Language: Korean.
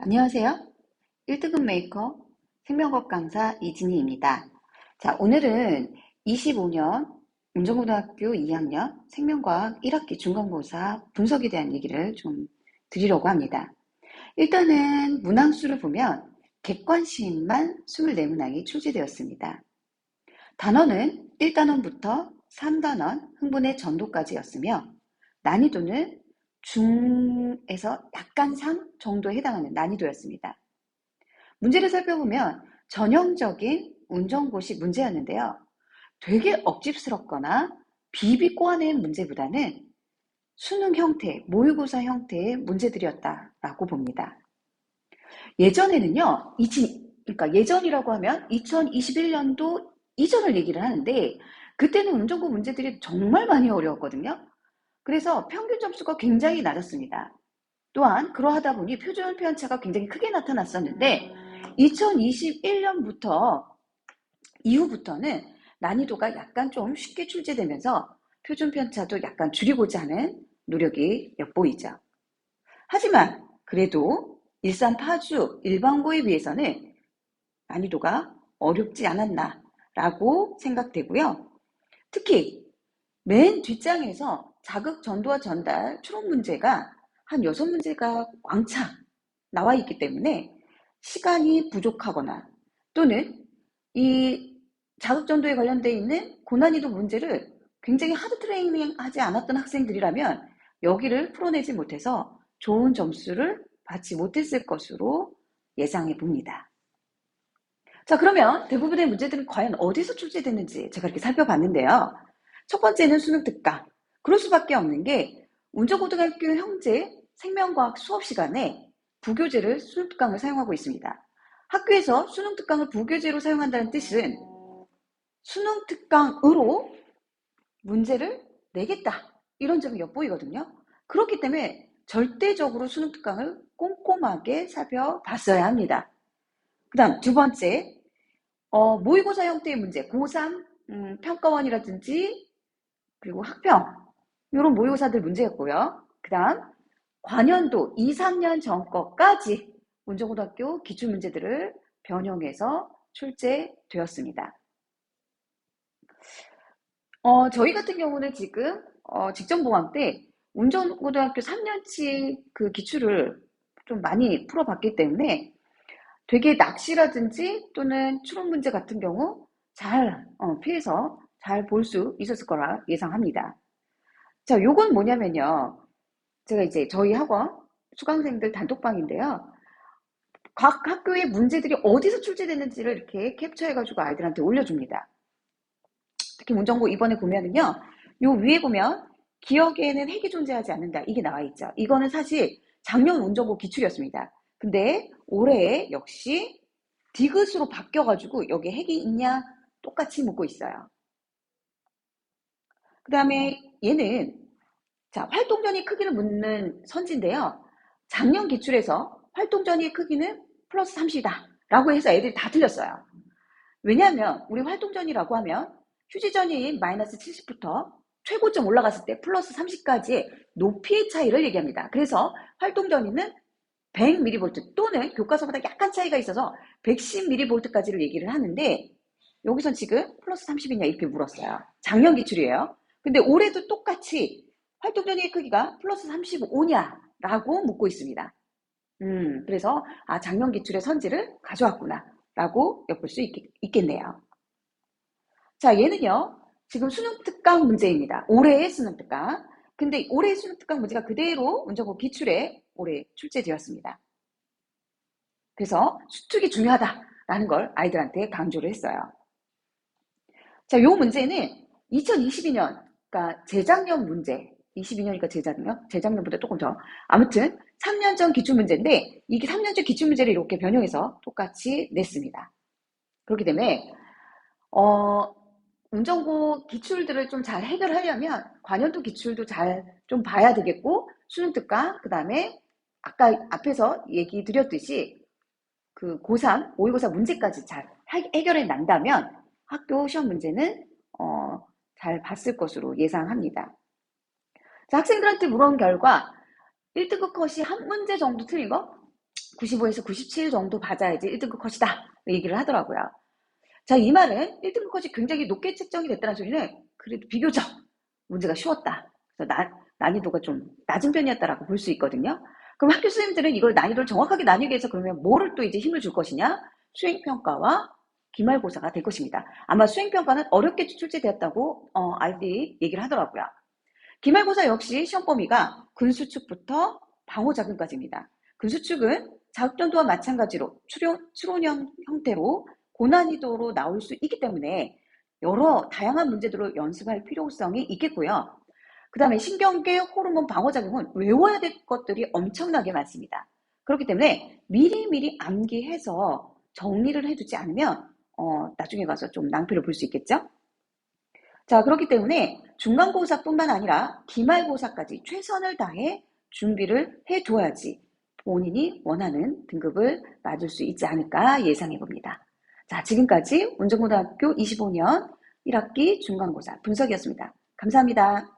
안녕하세요. 1등급 메이커 생명과학 강사 이진희입니다. 자, 오늘은 25년 운정고등학교 2학년 생명과학 1학기 중간고사 분석에 대한 얘기를 좀 드리려고 합니다. 일단은 문항수를 보면 객관시인만 24문항이 출제되었습니다. 단원은 1단원부터 3단원 흥분의 전도까지였으며 난이도는 중에서 약간 상 정도에 해당하는 난이도였습니다. 문제를 살펴보면 전형적인 운정고시 문제였는데요. 되게 억집스럽거나 비비 꼬아낸 문제보다는 수능 형태, 모의고사 형태의 문제들이었다라고 봅니다. 예전에는요, 그러니까 예전이라고 하면 2021년도 이전을 얘기를 하는데, 그때는 운정고 문제들이 정말 많이 어려웠거든요. 그래서 평균 점수가 굉장히 낮았습니다. 또한 그러하다 보니 표준 편차가 굉장히 크게 나타났었는데 2021년부터 이후부터는 난이도가 약간 좀 쉽게 출제되면서 표준 편차도 약간 줄이고자 하는 노력이 엿보이죠. 하지만 그래도 일산 파주 일반고에 비해서는 난이도가 어렵지 않았나라고 생각되고요. 특히 맨 뒷장에서 자극 전도와 전달 추론 문제가 한 6문제가 왕창 나와 있기 때문에 시간이 부족하거나 또는 이 자극 전도에 관련되어 있는 고난이도 문제를 굉장히 하드 트레이닝 하지 않았던 학생들이라면 여기를 풀어내지 못해서 좋은 점수를 받지 못했을 것으로 예상해 봅니다. 자, 그러면 대부분의 문제들은 과연 어디서 출제됐는지 제가 이렇게 살펴봤는데요. 첫 번째는 수능 특강. 그럴 수밖에 없는 게 운정고등학교 형제 생명과학 수업 시간에 부교재를 수능 특강을 사용하고 있습니다. 학교에서 수능 특강을 부교재로 사용한다는 뜻은 수능 특강으로 문제를 내겠다, 이런 점이 엿보이거든요. 그렇기 때문에 절대적으로 수능 특강을 꼼꼼하게 살펴봤어야 합니다. 그 다음 두 번째, 모의고사 형태의 문제, 고3 평가원이라든지 그리고 학평, 이런 모의고사들 문제였고요. 그 다음 관연도 2, 3년 전 거까지 운정고등학교 기출문제들을 변형해서 출제되었습니다. 저희 같은 경우는 지금 직전보강 때 운전고등학교 3년치 그 기출을 좀 많이 풀어봤기 때문에 되게 낚시라든지 또는 추론 문제 같은 경우 잘 피해서 잘 볼 수 있었을 거라 예상합니다. 자, 요건 뭐냐면요. 제가 이제 저희 학원 수강생들 단톡방인데요. 각 학교의 문제들이 어디서 출제됐는지를 이렇게 캡처해가지고 아이들한테 올려줍니다. 특히 문정고 이번에 보면은요, 요 위에 보면 기억에는 핵이 존재하지 않는다, 이게 나와 있죠. 이거는 사실 작년 운정고 기출이었습니다. 근데 올해 역시 디귿으로 바뀌어가지고 여기에 핵이 있냐 똑같이 묻고 있어요. 그 다음에 얘는 자, 활동 전이 크기를 묻는 선지인데요. 작년 기출에서 활동 전이의 크기는 플러스 30이다 라고 해서 애들이 다 틀렸어요. 왜냐하면 우리 활동 전이라고 하면 휴지 전이인 마이너스 70부터 최고점 올라갔을 때 플러스 30까지의 높이의 차이를 얘기합니다. 그래서 활동 전이는 100mV 또는 교과서보다 약간 차이가 있어서 110mV까지를 얘기를 하는데 여기선 지금 플러스 30이냐 이렇게 물었어요. 작년 기출이에요. 근데 올해도 똑같이 활동 전이의 크기가 플러스 35냐라고 묻고 있습니다. 그래서 작년 기출의 선지를 가져왔구나 라고 엿볼 수 있겠네요. 자, 얘는요, 지금 수능 특강 문제입니다. 올해의 수능 특강. 근데 올해의 수능 특강 문제가 그대로 운정고 기출에 올해 출제되었습니다. 그래서 수특이 중요하다라는 걸 아이들한테 강조를 했어요. 자, 요 문제는 2022년, 그러니까 재작년 문제, 22년이니까 재작년보다 조금 더. 아무튼 3년 전 기출문제인데 이게 3년 전 기출문제를 이렇게 변형해서 똑같이 냈습니다. 그렇기 때문에 운정고 기출들을 좀 잘 해결하려면 관연도 기출도 잘 좀 봐야 되겠고 수능 특강, 그 다음에 아까 앞에서 얘기 드렸듯이 그 고3 모의고사 문제까지 잘 해결해 난다면 학교 시험 문제는 잘 봤을 것으로 예상합니다. 자, 학생들한테 물어본 결과 1등급 컷이 한 문제 정도 틀린 거? 95에서 97 정도 받아야지 1등급 컷이다. 얘기를 하더라고요. 자, 이 말은 1등급 컷이 굉장히 높게 책정이 됐다는 소리는 그래도 비교적 문제가 쉬웠다. 그래서 난이도가 좀 낮은 편이었다라고 볼 수 있거든요. 그럼 학교 선생님들은 이걸 난이도를 정확하게 나뉘기 위해서 그러면 뭐를 또 이제 힘을 줄 것이냐? 수행평가와 기말고사가 될 것입니다. 아마 수행평가는 어렵게 출제되었다고 아이들이 얘기를 하더라고요. 기말고사 역시 시험 범위가 근수축부터 방호작용까지입니다. 근수축은 자격전도와 마찬가지로 추론형 형태로 고난이도로 나올 수 있기 때문에 여러 다양한 문제들을 연습할 필요성이 있겠고요. 그 다음에 신경계 호르몬 방어작용은 외워야 될 것들이 엄청나게 많습니다. 그렇기 때문에 미리미리 암기해서 정리를 해두지 않으면 나중에 가서 좀 낭패를 볼 수 있겠죠? 자, 그렇기 때문에 중간고사뿐만 아니라 기말고사까지 최선을 다해 준비를 해둬야지 본인이 원하는 등급을 맞을 수 있지 않을까 예상해 봅니다. 자, 지금까지 운정고등학교 25년 1학기 중간고사 분석이었습니다. 감사합니다.